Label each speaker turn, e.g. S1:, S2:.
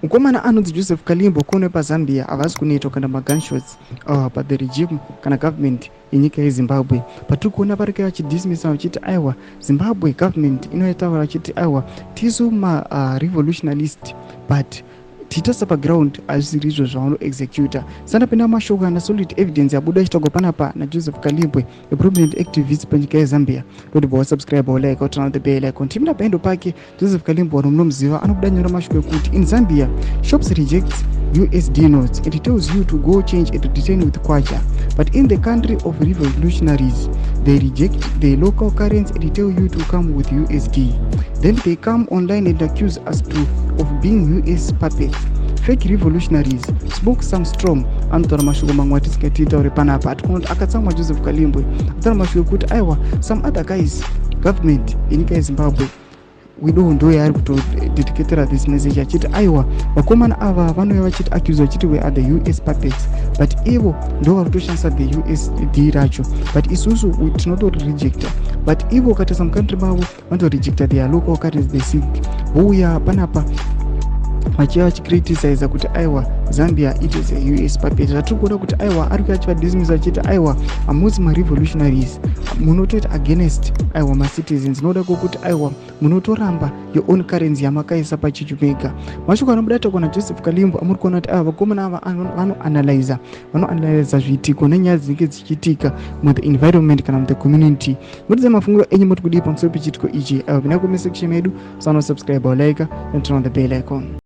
S1: mukomana anonzi Joseph Kalimbo kuno paZambia havasi kunoitwa kana magunshots but the regime kana government yenyika yeZimbabwe patiri kuona parika vachidhisimisa vachiti aiwa Zimbabwe government inotaura vachiti aiwa tisu revolutionalist but titasa paground hazvisiri izvo zvavanoexecuta sanapinda mashoko ana solid evidence yabuda ichitogwa panapa naJoseph Kalimbo a prominent activist panyika yeZambia ndodibva wasubscribe walike utana the bell icon timina paendo pake Joseph Kalimbo anomunomuziva anobuda nyora mashoko ekuti in Zambia shops reject USD notes and it tells you to go change and return with kwacha, but in the country of revolutionaries they reject the local currency and tell you to come with USD. Then they come online and accuse us of being US puppets. Fake revolutionaries spoke some strong anotaura mashoko mamwe atisikatiitaure panapa atikunoti akatsamwa Joseph Kalimbo ataura mashoko ekuti aiwa some other guys government yenyika yeZimbabwe widowo ndo yaari kutodedicatera this message achiti aiwa vakomana ava vanouya vachiti accuse vachiti we are the US puppets but ivo ndo vari kutoshandisa the USD racho but isusu tinotori rejecta but ivo ukatarisa mukantri mavo vanotorejecta their local currency they seek vouya panapa vachiva vachicriticize kuti aiwa Zambia it is a US puppet zvatiri kuona kuti aiwa ari kuachivadhisimisa achiti aiwa hamusi marevolutionaries munototi against aiwa macitizens noda kwokuti aiwa munotoramba your own currency yamakaisa pachichumega mashoko anobudata kuna Joseph Kalimbo amuri kuona kuti aiwa vakomana ava vanoanalyza zviitiko nenyaya dzinenge dzichiitika muthe environment kana muthe community mutize mafungiro enyu muri kudii pamusoro pechiitiko ichi aiwa vina comment section yedu subscribe walike and turn on the bell icon.